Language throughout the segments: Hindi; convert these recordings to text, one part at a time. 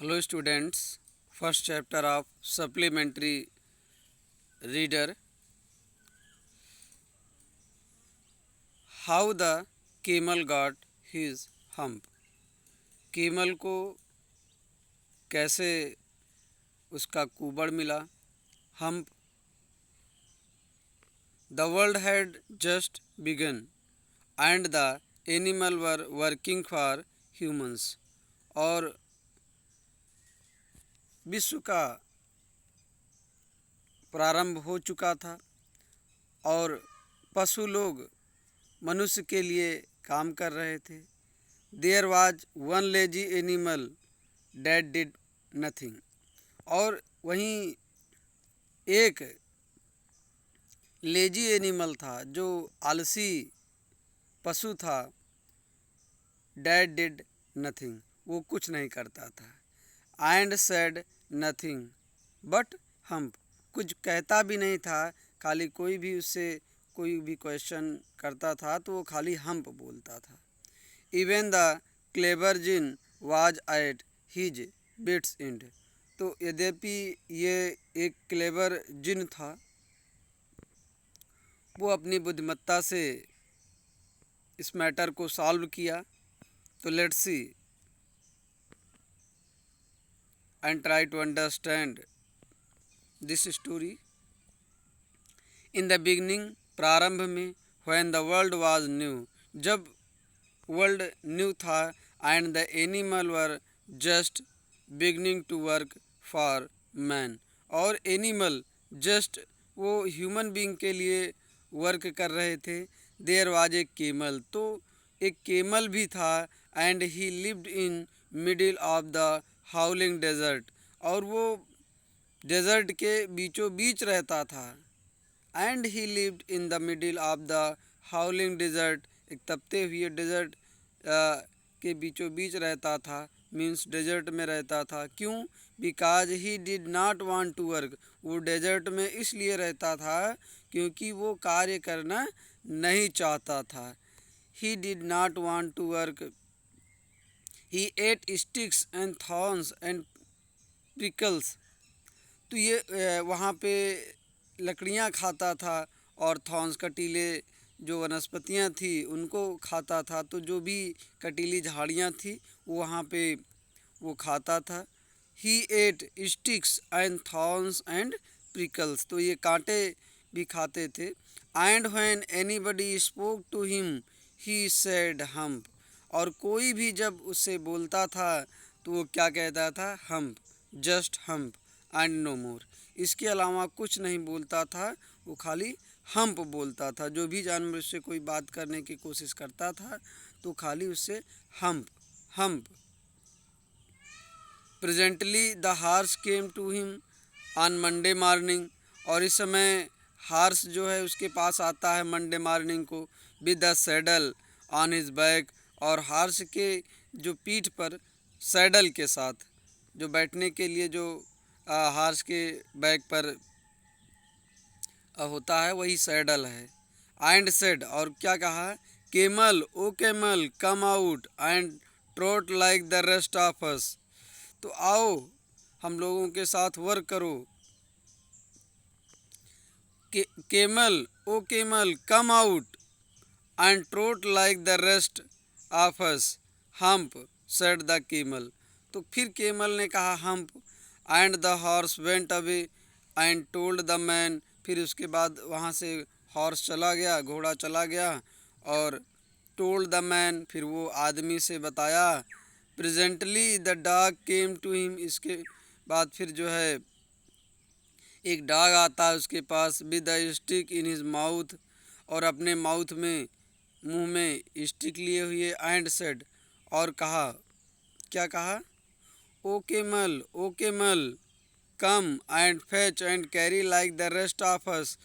Hello students, first chapter of supplementary reader. How the camel got his hump. camel को कैसे उसका कुबड़ मिला. hump. The world had just begun and the animal were working for humans. और विश्व का प्रारंभ हो चुका था और पशु लोग मनुष्य के लिए काम कर रहे थे. There was one lazy animal that did nothing. और वहीं एक लेजी एनिमल था जो आलसी पशु था. डैट डिड नथिंग, वो कुछ नहीं करता था. And said nothing but hump, कुछ कहता भी नहीं था. खाली कोई भी उससे कोई भी क्वेश्चन करता था तो वो खाली हम्प बोलता था. Even the clever djinn was at his wits' end. तो यद्यपि ये एक क्लेवर जिन था, वो अपनी बुद्धिमत्ता से इस मैटर को सॉल्व किया. तो let's see and try to understand this story. In the beginning, प्रारंभ में, when the world was new, जब वर्ल्ड न्यू था, and the animal were just beginning to work for man, और एनिमल जस्ट वो ह्यूमन बीइंग के लिए वर्क कर रहे थे. देयर वाज ए केमल, तो एक केमल भी था. And he lived in middle of the howling desert, और वो डेजर्ट के बीचों बीच रहता था. And he lived in the middle of the howling desert, एक तपते हुए डेजर्ट के बीचों बीच रहता था. मीन्स डेजर्ट में रहता था. क्यों? Because he did not want to work, वो डेजर्ट में इसलिए रहता था क्योंकि वो कार्य करना नहीं चाहता था. He did not want to work. He ate sticks and thorns and prickles. तो ये वहाँ पे लकड़ियाँ खाता था और थॉर्न्स, कटीले जो वनस्पतियाँ थी उनको खाता था. तो जो भी कटीली झाड़ियाँ थी वो वहाँ पे वो खाता था. He ate sticks and thorns and prickles, तो ये कांटे भी खाते थे. And when anybody spoke to him he said humph, और कोई भी जब उससे बोलता था तो वो क्या कहता था? Humph, just humph and no more. इसके अलावा कुछ नहीं बोलता था, वो खाली हम्प बोलता था. जो भी जानवर उससे कोई बात करने की कोशिश करता था तो खाली उससे hump hump. Presently the horse came to him on Monday morning, और इस समय हार्स जो है उसके पास आता है मंडे मॉर्निंग को. With the saddle on his back, और हार्स के जो पीठ पर सैडल के साथ, जो बैठने के लिए जो हार्स के बैक पर होता है वही सैडल है. एंड सेड, और क्या कहा? Camel, O camel, come out and trot like the rest of us. तो आओ हम लोगों के साथ वर्क करो. Camel, O camel, come out and trot like the rest of us. Hump said the camel. तो फिर केमल ने कहा hump. And the horse went away and told the man. फिर उसके बाद वहाँ से हॉर्स चला गया, घोड़ा चला गया, और टोल्ड द मैन, फिर वो आदमी से बताया. Presently the dog came to him, इसके बाद फिर जो है एक डॉग आता है उसके पास. With the stick in his mouth, और अपने माउथ में, मुंह में स्टिक लिए हुए. एंड सेड, और कहा, क्या कहा? O camel, O camel, come and fetch and carry like the rest of us.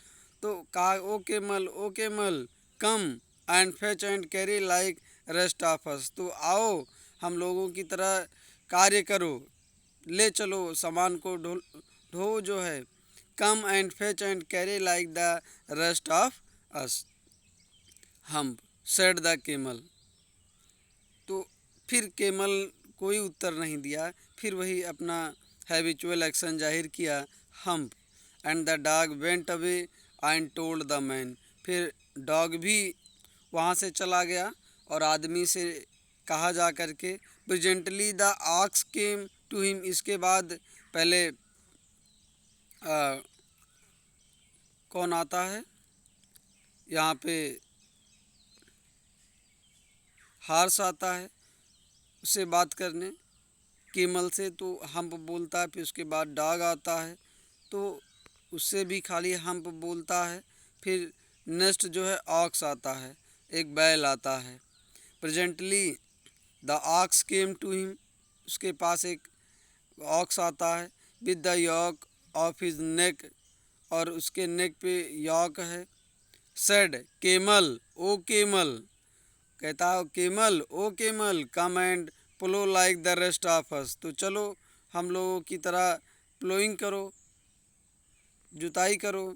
तो कहा O camel, O camel, come and fetch and carry like rest of us. तो आओ हम लोगों की तरह कार्य करो, ले चलो सामान को, ढो जो है. कम and fetch and carry like the rest of us. Hump said the camel. तो फिर केमल कोई उत्तर नहीं दिया। फिर वही अपना हैबिचुअल एक्शन जाहिर किया, hump. And the dog went away and told the man. फिर डॉग भी वहाँ से चला गया और आदमी से कहा जा कर के, presently the ox came to him. इसके बाद पहले कौन आता है यहाँ पे, हार्स आता है उससे बात करने, केमल से, तो हम्प बोलता है। फिर उसके बाद डॉग आता है तो उससे भी खाली हम्प बोलता है। फिर नेक्स्ट जो है ऑक्स आता है, एक बैल आता है। Presently the ox came to him, उसके पास एक ऑक्स आता है, with the yoke of his neck, और उसके नेक पे यॉक है। सेड केमल, ओ केमल, कहता है camel, O camel, come and plough like the rest of us. तो चलो हम लोगों की तरह प्लोइंग करो, जुताई करो।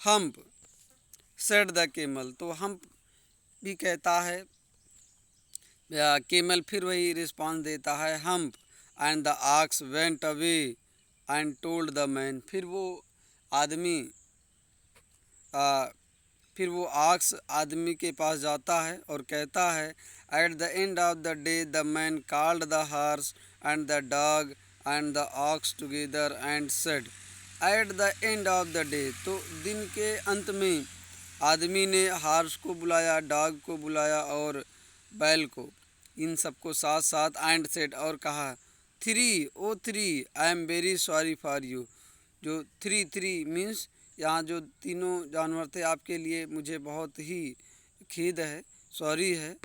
हम्प सेड द केमल, तो हम्प भी कहता है, केमल फिर वही रिस्पॉन्स देता है, hump. And the aux went away and told the man. फिर वो आदमी फिर वो ऑक्स आदमी के पास जाता है और कहता है, at the end of the day the man called the horse and the dog and the ox together and said. At the end of the day, तो दिन के अंत में आदमी ने हार्स को बुलाया, डॉग को बुलाया और बैल को, इन सबको साथ साथ, एंड सेड, और कहा, three, O three, I am very sorry for you. जो थ्री थ्री मीन्स यहाँ जो तीनों जानवर थे, आपके लिए मुझे बहुत ही खेद है, सॉरी है।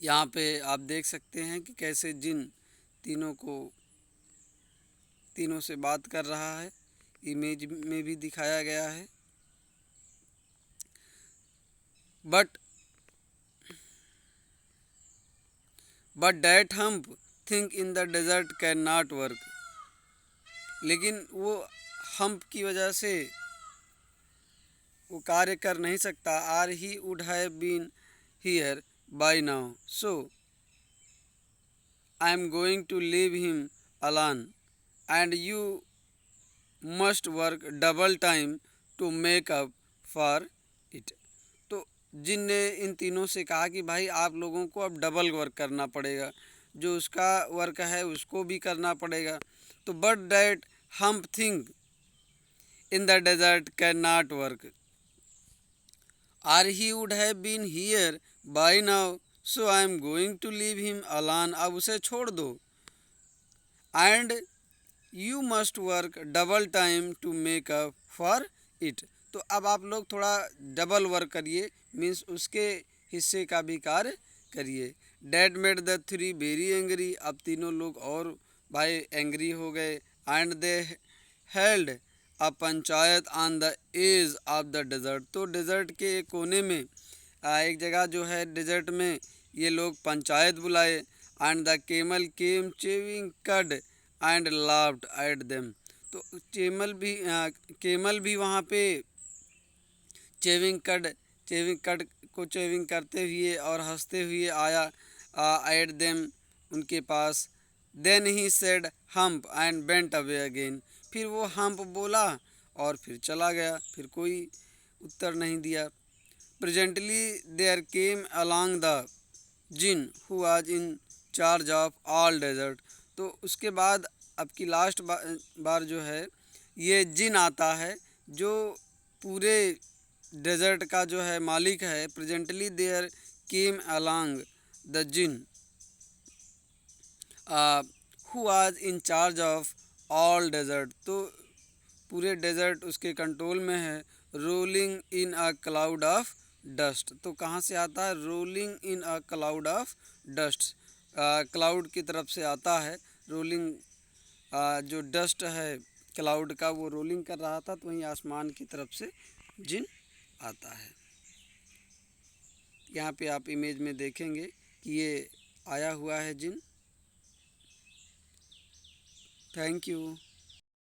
यहाँ पे आप देख सकते हैं कि कैसे जिन तीनों से बात कर रहा है, इमेज में भी दिखाया गया है। But that hump thing in the desert can not work. लेकिन वो हम्प की वजह से वो कार्य कर नहीं सकता। Or he would have been here by now, so I am going to leave him alone and you must work double time to make up for it. तो जिन ने इन तीनों से कहा कि भाई आप लोगों को अब डबल वर्क करना पड़ेगा, जो उसका वर्क है उसको भी करना पड़ेगा। तो but that hump thing in the desert can not work, or he would have been here by now, so I am going to leave him alone. अब उसे छोड़ दो। And you must work double time to make up for it. तो अब आप लोग थोड़ा डबल वर्क करिए, मीन्स उसके हिस्से का भी कार्य करिए। That made the three very angry. अब तीनों लोग और भाई एंग्री हो गए। And they held a panchayat on the edge of the desert. तो डेजर्ट के एक कोने में एक जगह जो है डेजर्ट में, ये लोग पंचायत बुलाए। And the camel came chewing कड एंड लाफ्ड एट देम। तो केमल भी वहाँ पे चेविंग कड को चेविंग करते हुए और हंसते हुए आया एट देम, उनके पास। Then he said humph and bent away again. फिर वो हम्प बोला और फिर चला गया, फिर कोई उत्तर नहीं दिया। Presently there came along the djinn who was in charge of all desert. तो उसके बाद अब की लास्ट बार जो है ये जिन आता है, जो पूरे डेजर्ट का जो है मालिक है। Presently there came along the djinn who was in charge of all desert. तो पूरे डेजर्ट उसके कंट्रोल में है। Rolling in a cloud of dust. तो कहाँ से आता है? Rolling in a cloud of dust, cloud की तरफ से आता है। रोलिंग जो डस्ट है क्लाउड का, वो रोलिंग कर रहा था, तो वहीं आसमान की तरफ से जिन आता है। यहाँ पे आप इमेज में देखेंगे कि ये आया हुआ है जिन। Thank you.